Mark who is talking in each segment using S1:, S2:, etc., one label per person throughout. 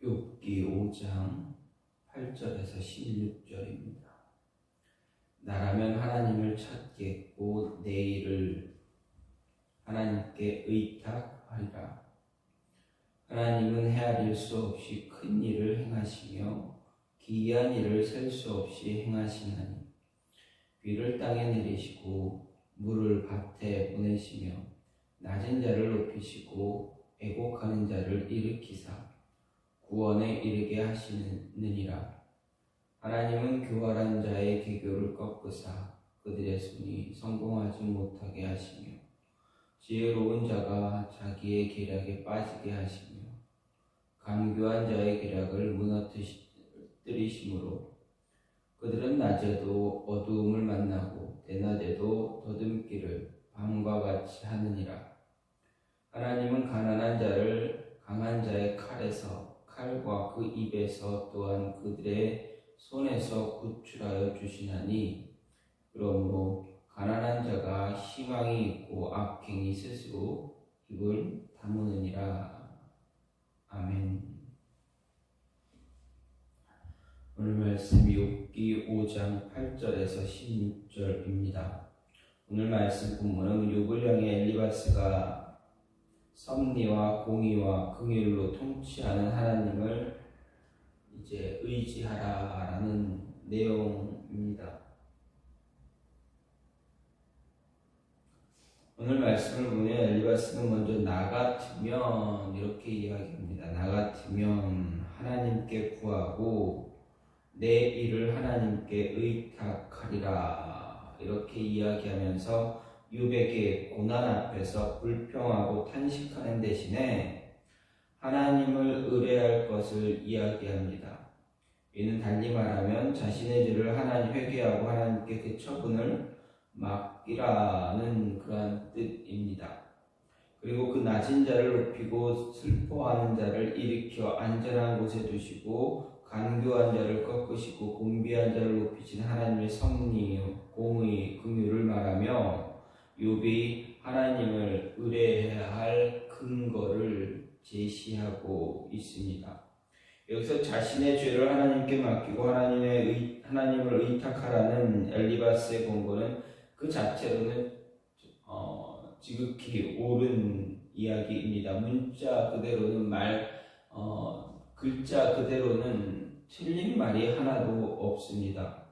S1: 욥기 5장 8절에서 16절입니다. 나라면 하나님을 찾겠고 내 일을 하나님께 의탁하리라. 하나님은 헤아릴 수 없이 큰 일을 행하시며 기이한 일을 셀 수 없이 행하시나니 비를 땅에 내리시고 물을 밭에 보내시며 낮은 자를 높이시고 애곡하는 자를 일으키사 구원에 이르게 하시느니라. 하나님은 교활한 자의 계교를 꺾으사 그들의 손이 성공하지 못하게 하시며 지혜로운 자가 자기의 계략에 빠지게 하시며 간교한 자의 계략을 무너뜨리심으로 그들은 낮에도 어두움을 만나고 대낮에도 더듬기를 밤과 같이 하느니라. 하나님은 가난한 자를 강한 자의 칼과 그 입에서 또한 그들의 손에서 구출하여 주시나니 그러므로 가난한 자가 희망이 있고 악행이 스스로 입을 다무느니라. 아멘. 오늘 말씀이 욥기 5장 8절에서 16절입니다. 오늘 말씀 본문은 욥을 향해 엘리바스가 섭리와 공의와 긍휼로 통치하는 하나님을 이제 의지하라라는 내용입니다. 오늘 말씀을 보면 엘리바스는 먼저 나 같으면 이렇게 이야기합니다. 나 같으면 하나님께 구하고 내 일을 하나님께 의탁하리라. 이렇게 이야기하면서 욥에게 고난 앞에서 불평하고 탄식하는 대신에 하나님을 의뢰할 것을 이야기합니다. 이는 달리 말하면 자신의 죄를 회개하고 하나님께 그 처분을 맡기라는 그러한 뜻입니다. 그리고 그 낮은 자를 높이고 슬퍼하는 자를 일으켜 안전한 곳에 두시고 간교한 자를 꺾으시고 공비한 자를 높이신 하나님의 섭리, 공의, 긍휼을 말하며 욥이 하나님을 의뢰해야 할 근거를 제시하고 있습니다. 여기서 자신의 죄를 하나님께 맡기고 하나님을 의탁하라는 엘리바스의 권고는 그 자체로는 지극히 옳은 이야기입니다. 문자 그대로는 글자 그대로는 틀린 말이 하나도 없습니다.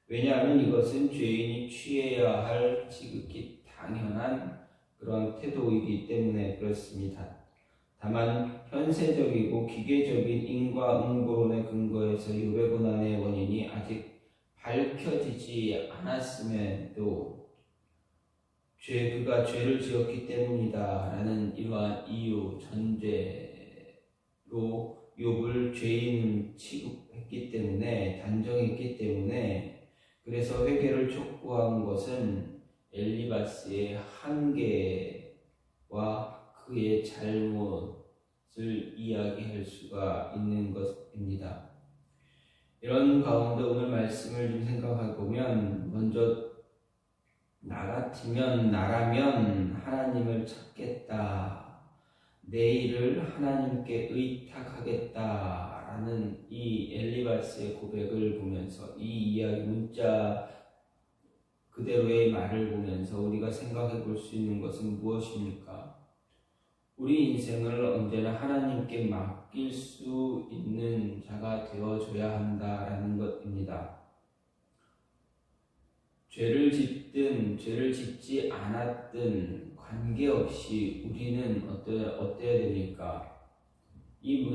S1: 왜냐하면 이것은 죄인이 취해야 할 지극히 당연한 그런 태도이기 때문에 그렇습니다. 다만 현세적이고 기계적인 인과응보론에 근거해서 욥의 고난의 원인이 아직 밝혀지지 않았음에도 그가 죄를 지었기 때문이다 라는 이러한 이유 전제로 욥을 죄인 취급했기 때문에 단정했기 때문에 그래서 회개를 촉구한 것은 엘리바스의 한계와 그의 잘못을 이야기할 수가 있는 것입니다. 이런 가운데 오늘 말씀을 좀 생각해 보면 먼저 나라면 하나님을 찾겠다. 내 일을 하나님께 의탁하겠다라는 이 엘리바스의 고백을 보면서 이 이야기 문자 그대로의 말을 보면서 우리가 생각해 볼 수 있는 것은 무엇입니까? 우리 인생을 언제나 하나님께 맡길 수 있는 자가 되어줘야 한다라는 것입니다. 죄를 짓든 죄를 짓지 않았든 관계없이 우리는 어때야 됩니까? 이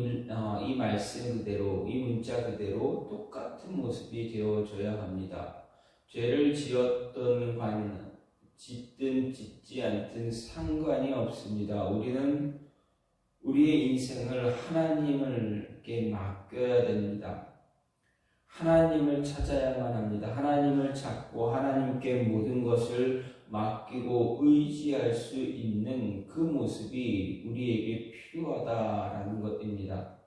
S1: 말씀 그대로, 이 문자 그대로 똑같은 모습이 되어줘야 합니다. 죄를 짓든 짓지 않든 상관이 없습니다. 우리는 우리의 인생을 하나님께 맡겨야 됩니다. 하나님을 찾아야만 합니다. 하나님을 찾고 하나님께 모든 것을 맡기고 의지할 수 있는 그 모습이 우리에게 필요하다라는 것입니다.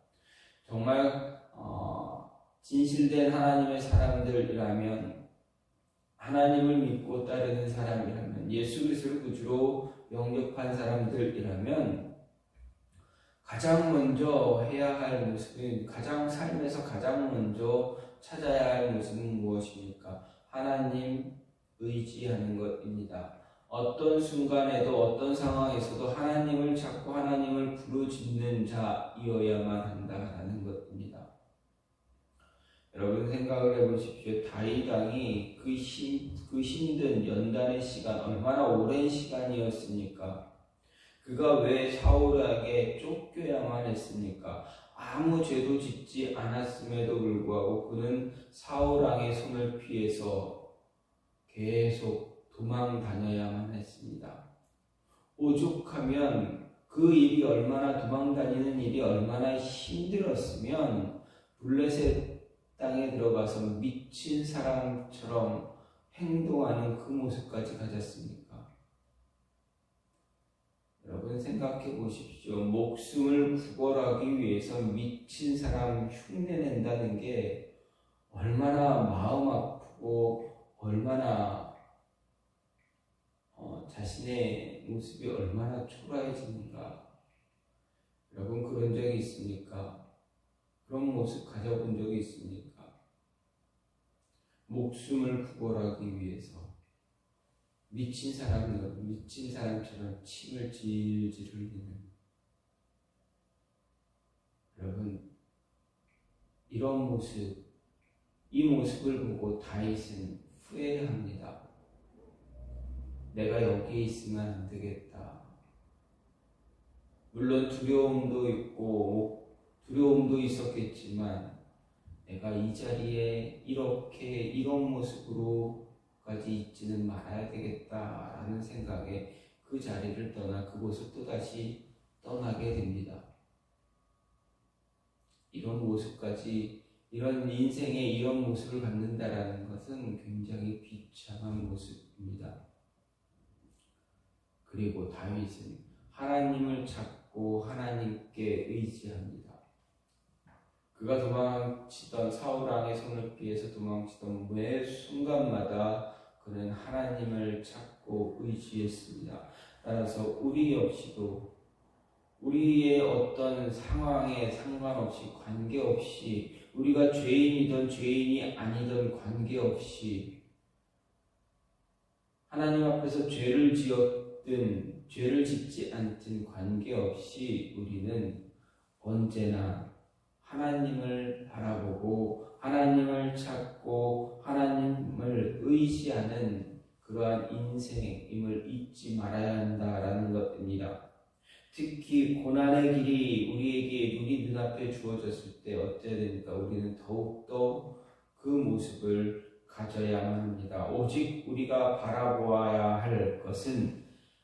S1: 정말 진실된 하나님의 사람들이라면 하나님을 믿고 따르는 사람이라면 예수 그리스도를 구주로 영접한 사람들이라면 가장 먼저 해야 할 모습은, 가장 삶에서 가장 먼저 찾아야 할 모습은 무엇입니까? 하나님 의지하는 것입니다. 어떤 순간에도 어떤 상황에서도 하나님을 찾고 하나님을 부르짖는 자이어야만 한다라는 것입니다. 여러분 생각을 해보십시오. 다윗 왕이 그 힘든 연단의 시간, 얼마나 오랜 시간이었습니까? 그가 왜 사울에게 쫓겨야만 했습니까? 아무 죄도 짓지 않았음에도 불구하고 그는 사울 왕의 손을 피해서 계속 도망 다녀야만 했습니다. 오죽하면 그 일이 얼마나, 도망 다니는 일이 얼마나 힘들었으면 블레셋 땅에 들어가서 미친 사람처럼 행동하는 그 모습까지 가졌습니까? 여러분 생각해 보십시오. 목숨을 구걸하기 위해서 미친 사람 흉내낸다는 게 얼마나 마음 아프고 얼마나 자신의 모습이 얼마나 초라해지는가. 여러분 그런 적이 있습니까? 그런 모습 가져본 적이 있습니까? 목숨을 구걸하기 위해서 미친 사람처럼 침을 질질 흘리는, 여러분 이런 모습, 이 모습을 보고 다윗은 후회합니다. 내가 여기에 있으면 안 되겠다. 물론 두려움도 있고 두려움도 있었겠지만 내가 이 자리에 이런 모습으로까지 있지는 말아야 되겠다라는 생각에 그 자리를 떠나 그곳을 또다시 떠나게 됩니다. 이런 모습까지, 이런 인생의 이런 모습을 갖는다라는 것은 굉장히 비참한 모습입니다. 그리고 다윗은 하나님을 찾고 하나님께 의지합니다. 그가 도망치던 사울왕의 손을 피해서 도망치던 매 순간마다 그는 하나님을 찾고 의지했습니다. 따라서 우리 역시도 우리의 어떤 상황에 상관없이, 관계없이, 우리가 죄인이든 죄인이 아니든 관계없이, 하나님 앞에서 죄를 지었든 죄를 짓지 않든 관계없이 우리는 언제나 하나님을 바라보고 하나님을 찾고 하나님을 의지하는 그러한 인생임을 잊지 말아야 한다라는 것입니다. 특히 고난의 길이 우리에게 눈앞에 주어졌을 때 어때야 됩니까? 우리는 더욱더 그 모습을 가져야만 합니다. 오직 우리가 바라보아야 할 것은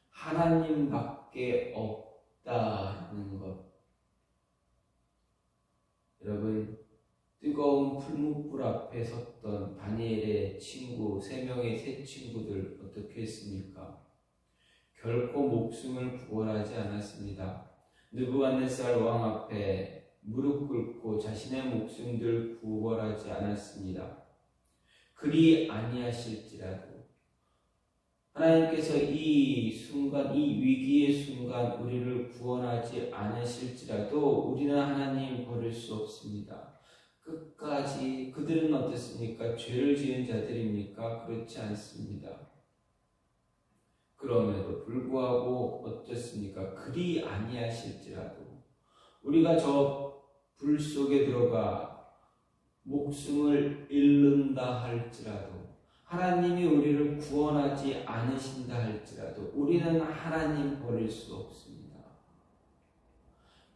S1: 하나님밖에 없다는 것. 여러분, 뜨거운 풀무불 앞에 섰던 다니엘의 친구, 3명의 새 친구들 어떻게 했습니까? 결코 목숨을 구원하지 않았습니다. 느부갓네살 왕 앞에 무릎 꿇고 자신의 목숨들 구원하지 않았습니다. 그리 아니하실지라도 하나님께서 이 순간, 이 위기의 순간 우리를 구원하지 않으실지라도 우리는 하나님 버릴 수 없습니다. 끝까지. 그들은 어떻습니까? 죄를 지은 자들입니까? 그렇지 않습니다. 그럼에도 불구하고 어떻습니까? 그리 아니하실지라도 우리가 저 불 속에 들어가 목숨을 잃는다 할지라도, 하나님이 우리를 구원하지 않으신다 할지라도 우리는 하나님 버릴 수 없습니다.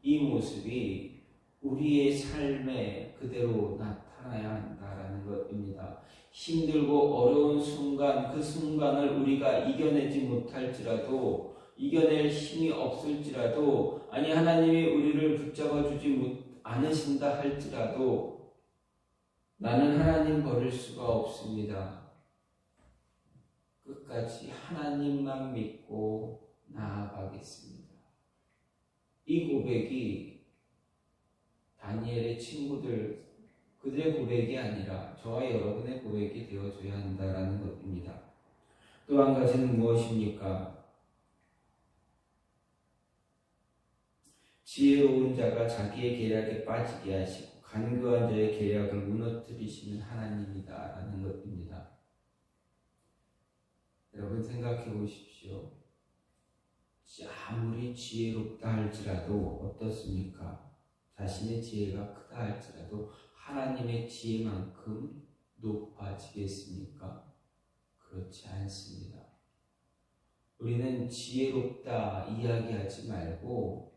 S1: 이 모습이 우리의 삶에 그대로 나타나야 한다는 것입니다. 힘들고 어려운 순간, 그 순간을 우리가 이겨내지 못할지라도, 이겨낼 힘이 없을지라도, 아니 하나님이 우리를 붙잡아 주지 않으신다 할지라도 나는 하나님 버릴 수가 없습니다. 끝까지 하나님만 믿고 나아가겠습니다. 이 고백이 다니엘의 친구들, 그들의 고백이 아니라 저와 여러분의 고백이 되어줘야 한다는 것입니다. 또 한 가지는 무엇입니까? 지혜로운 자가 자기의 계략에 빠지게 하시고 간교한 자의 계략을 무너뜨리시는 하나님이다라는 것입니다. 여러분 생각해 보십시오. 아무리 지혜롭다 할지라도 어떻습니까? 자신의 지혜가 크다 할지라도 하나님의 지혜만큼 높아지겠습니까? 그렇지 않습니다. 우리는 지혜롭다 이야기하지 말고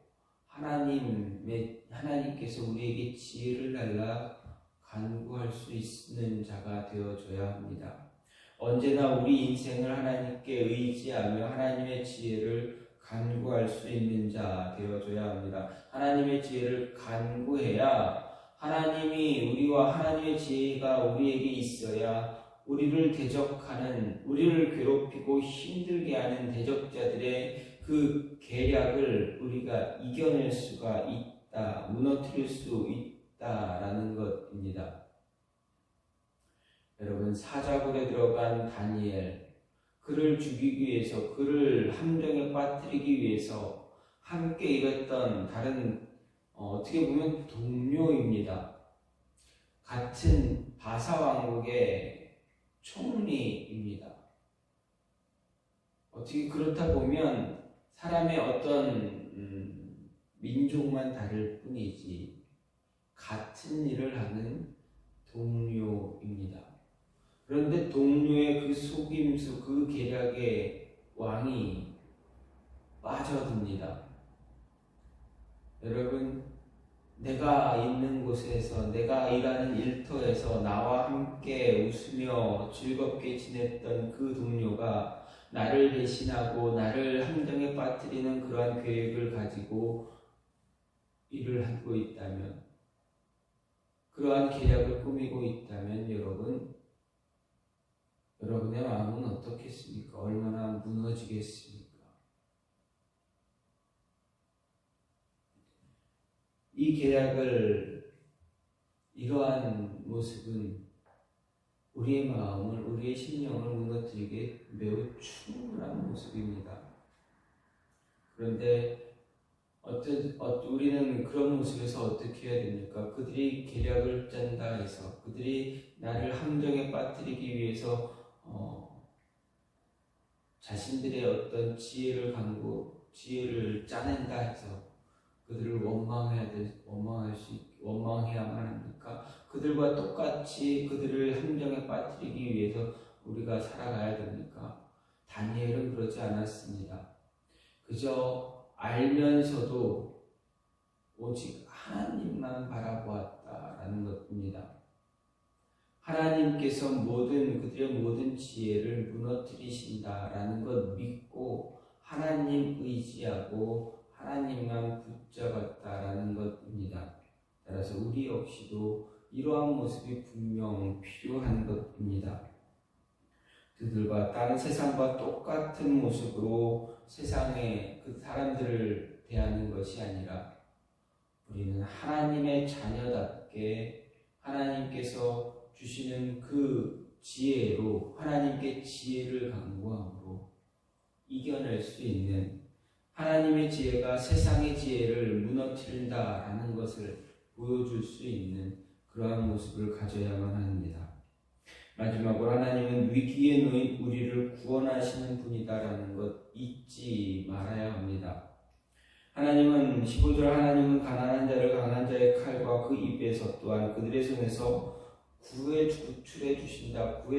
S1: 하나님께서 우리에게 지혜를 달라 간구할 수 있는 자가 되어줘야 합니다. 언제나 우리 인생을 하나님께 의지하며 하나님의 지혜를 간구할 수 있는 자 되어줘야 합니다. 하나님의 지혜를 간구해야 하나님이 우리와 하나님의 지혜가 우리에게 있어야 우리를 대적하는, 우리를 괴롭히고 힘들게 하는 대적자들의 그 계략을 우리가 이겨낼 수가 있다, 무너뜨릴 수 있다라는 것입니다. 여러분, 사자굴에 들어간 다니엘, 그를 죽이기 위해서, 그를 함정에 빠뜨리기 위해서 함께 일했던 다른 어떻게 보면 동료입니다. 같은 바사왕국의 총리입니다. 어떻게 그렇다 보면 사람의 어떤 민족만 다를 뿐이지 같은 일을 하는 동료입니다. 그런데 동료의 그 속임수, 그 계략에 왕이 빠져듭니다. 여러분, 내가 있는 곳에서, 내가 일하는 일터에서 나와 함께 웃으며 즐겁게 지냈던 그 동료가 나를 배신하고 나를 함정에 빠뜨리는 그러한 계획을 가지고 일을 하고 있다면, 그러한 계략을 꾸미고 있다면 여러분의 마음은 어떻겠습니까? 얼마나 무너지겠습니까? 이 계략을, 이러한 모습은 우리의 마음을, 우리의 심령을 무너뜨리게 매우 충분한 모습입니다. 그런데 우리는 그런 모습에서 어떻게 해야 됩니까? 그들이 계략을 짠다 해서, 그들이 나를 함정에 빠뜨리기 위해서 자신들의 어떤 지혜를 짜낸다 해서 그들을 원망해야만 합니까? 그들과 똑같이 그들을 함정에 빠뜨리기 위해서 우리가 살아가야 됩니까? 다니엘은 그러지 않았습니다. 그저 알면서도 오직 하나님만 바라보았다라는 것입니다. 하나님께서 그들의 모든 지혜를 무너뜨리신다라는 것 믿고 하나님 의지하고 하나님만 붙잡았다라는 것입니다. 따라서 우리 역시도 이러한 모습이 분명 필요한 것입니다. 그들과 다른 세상과 똑같은 모습으로 세상의 그 사람들을 대하는 것이 아니라 우리는 하나님의 자녀답게 하나님께서 주시는 그 지혜로 하나님께 지혜를 간구함으로 이겨낼 수 있는, 하나님의 지혜가 세상의 지혜를 무너뜨린다라는 것을 보여줄 수 있는 그러한 모습을 가져야만 합니다. 마지막으로 하나님은 위기에 놓인 우리를 구원하시는 분이다라는 것 잊지 말아야 합니다. 15절 하나님은 가난한 자를 강한 자의 칼과 그 입에서 또한 그들의 손에서 구해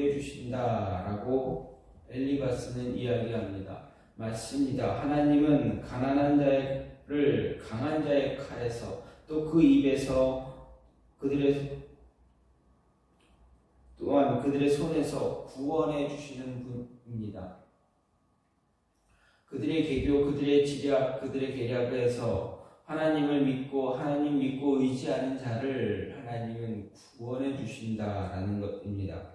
S1: 주신다라고 엘리바스는 이야기합니다. 맞습니다. 하나님은 가난한 자를 강한 자의 칼에서 또 그 입에서 또한 그들의 손에서 구원해 주시는 분입니다. 그들의 계교, 그들의 지략, 그들의 계략을 해서 하나님 믿고 의지하는 자를 하나님은 구원해 주신다라는 것입니다.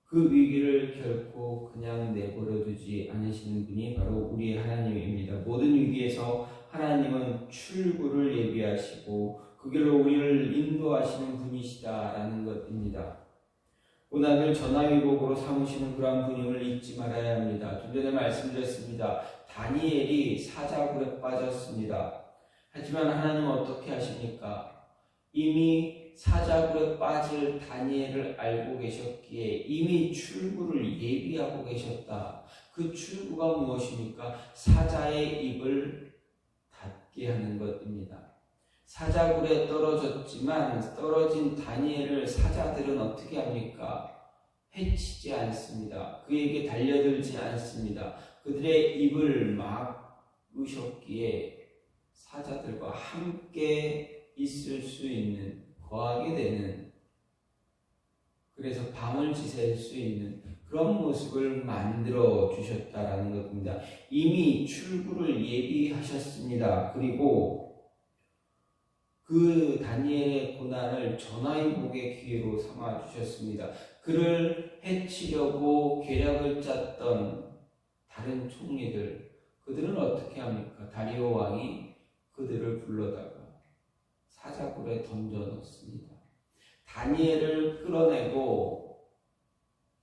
S1: 그 위기를 결코 그냥 내버려 두지 않으시는 분이 바로 우리의 하나님입니다. 모든 위기에서 하나님은 출구를 예비하시고 그 길로 우리를 인도하시는 분이시다라는 것입니다. 고난을 전화위복으로 삼으시는 그러한 분임을 잊지 말아야 합니다. 좀 전에 말씀드렸습니다. 다니엘이 사자굴에 빠졌습니다. 하지만 하나님은 어떻게 하십니까? 이미 사자굴에 빠질 다니엘을 알고 계셨기에 이미 출구를 예비하고 계셨다. 그 출구가 무엇입니까? 사자의 입을 닫게 하는 것입니다. 사자굴에 떨어진 다니엘을 사자들은 어떻게 합니까? 해치지 않습니다. 그에게 달려들지 않습니다. 그들의 입을 막으셨기에 사자들과 함께 있을 수 있는, 거하게 되는, 그래서 밤을 지샐 수 있는 그런 모습을 만들어 주셨다라는 것입니다. 이미 출구를 예비하셨습니다. 그리고 그 다니엘의 고난을 전화위복의 기회로 삼아 주셨습니다. 그를 해치려고 계략을 짰던 다른 총리들, 그들은 어떻게 합니까? 다리오 왕이 그들을 불러다가 사자굴에 던져 넣습니다. 다니엘을 끌어내고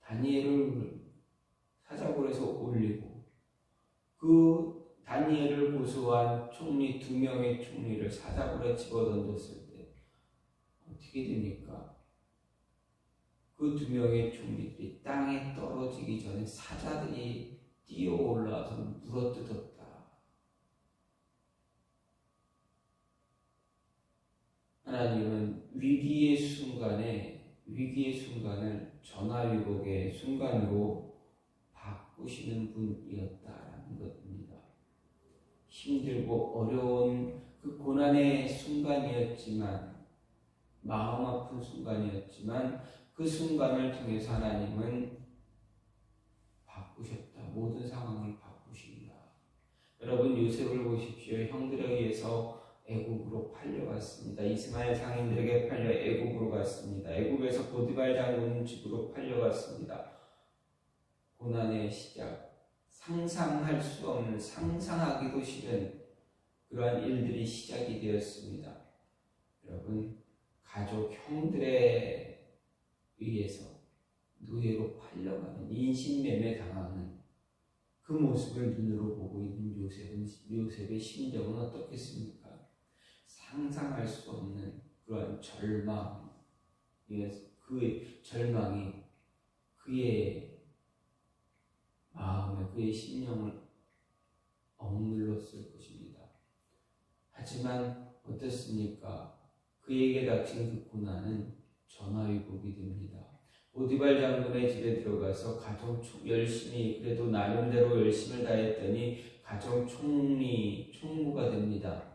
S1: 다니엘을 사자굴에서 올리고 그 다니엘을 고소한 총리 2명의 총리를 사자굴에 집어던졌을 때 어떻게 됩니까? 그 2명의 총리들이 땅에 떨어지기 전에 사자들이 뛰어 올라와서 물어뜯었다. 하나님은 위기의 순간을 전화위복의 순간으로 바꾸시는 분이었다라는 것입니다. 힘들고 어려운 그 고난의 순간이었지만, 마음 아픈 순간이었지만 그 순간을 통해서 하나님은 바꾸셨다. 모든 상황을 바꾸신다. 여러분, 요셉을 보십시오. 형들에 의해서 애굽으로 팔려갔습니다. 이스마엘 상인들에게 팔려 애굽으로 갔습니다. 애굽에서 보디발 장군 집으로 팔려갔습니다. 고난의 시작, 상상할 수 없는, 상상하기도 싫은 그러한 일들이 시작이 되었습니다. 여러분, 가족, 형들에 의해서 노예로 팔려가는, 인신매매 당하는 그 모습을 눈으로 보고 있는 요셉의 심정은 어떻겠습니까? 상상할 수 없는 그러한 절망, 그 절망이 그의 마음에, 그의 심령을 억눌렀을 것입니다. 하지만 어떻습니까? 그에게 닥친 그 고난은 전화위복이 됩니다. 보디발 장군의 집에 들어가서 열심히, 그래도 나름대로 열심을 다했더니 가정 총무가 됩니다.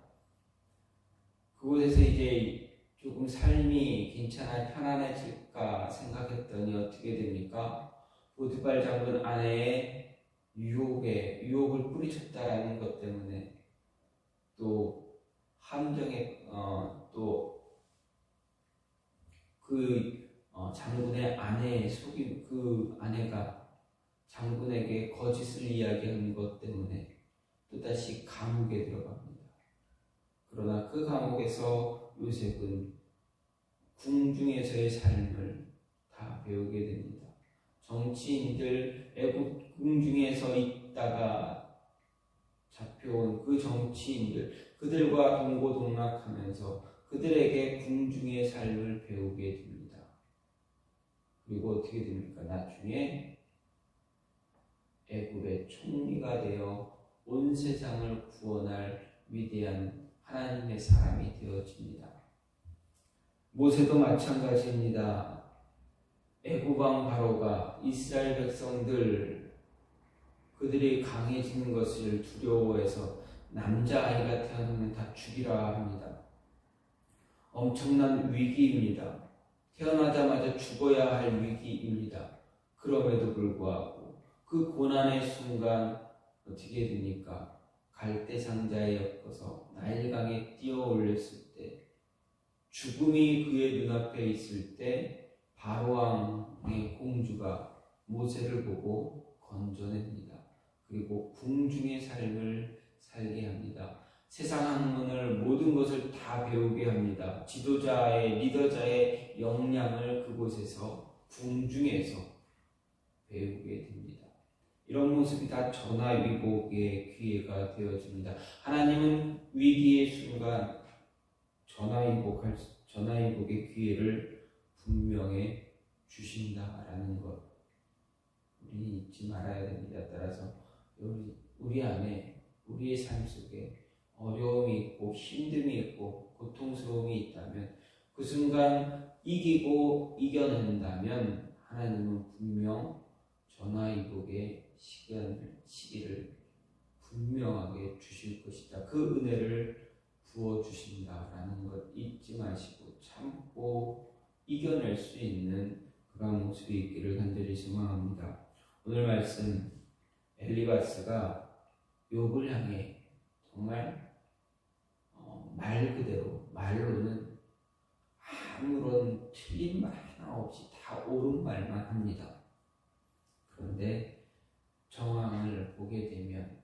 S1: 그곳에서 이제 조금 삶이 괜찮아 편안해질까 생각했더니 어떻게 됩니까? 보디발 장군 아내의 유혹을 뿌리쳤다라는 것 때문에 또 함정에 장군의 아내의 그 아내가 장군에게 거짓을 이야기한 것 때문에 또다시 감옥에 들어갑니다. 그러나 그 감옥에서 요셉은 궁중에서의 삶을 다 배우게 됩니다. 정치인들, 애국 궁중에서 있다가 잡혀온 그 정치인들, 그들과 동고동락하면서 그들에게 궁중의 삶을 배우게 됩니다. 그리고 어떻게 됩니까? 나중에 애굽의 총리가 되어 온 세상을 구원할 위대한 하나님의 사람이 되어집니다. 모세도 마찬가지입니다. 애굽 왕 바로가 이스라엘 백성들, 그들이 강해지는 것을 두려워해서 남자아이가 태어나면 다 죽이라 합니다. 엄청난 위기입니다. 태어나자마자 죽어야 할 위기입니다. 그럼에도 불구하고 그 고난의 순간 어떻게 됩니까? 갈대 상자에 엮어서 나일강에 뛰어 올렸을 때, 죽음이 그의 눈앞에 있을 때 바로왕의 공주가 모세를 보고 건져냅니다. 그리고 궁중의 삶을 살게 합니다. 세상 학문을, 모든 것을 다 배우게 합니다. 지도자의, 리더자의 역량을 그곳에서 궁중에서 배우게 됩니다. 이런 모습이 다 전화위복의 기회가 되어집니다. 하나님은 위기의 순간 전화위복의 기회를 분명히 주신다라는 것 우리 잊지 말아야 됩니다. 따라서 우리 안에 우리의 삶 속에 어려움이 있고 힘듦이 있고 고통스러움이 있다면 그 순간 이기고 이겨낸다면 하나님은 분명 전화위복의 시기를 분명하게 주실 것이다. 그 은혜를 부어주신다라는 것 잊지 마시고 참고 이겨낼 수 있는 그런 모습이 있기를 간절히 소망합니다. 오늘 말씀 엘리바스가 욥을 향해 정말 말 그대로 말로는 아무런 틀린 말 하나 없이 다 옳은 말만 합니다. 그런데 정황을 보게 되면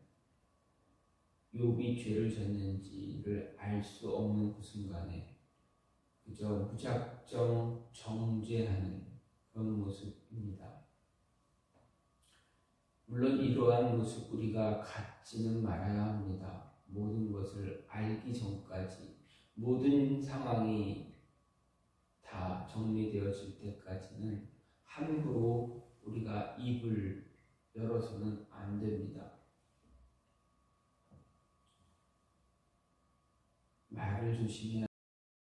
S1: 욥이 죄를 졌는지를 알 수 없는 그 순간에 그저 무작정 정죄하는 그런 모습입니다. 물론 이러한 모습 우리가 갖지는 말아야 합니다. 모든 것을 알기 전까지 모든 상황이 다 정리되어질 때까지는 함부로 우리가 입을 열어서는 안 됩니다. 말을 조심해야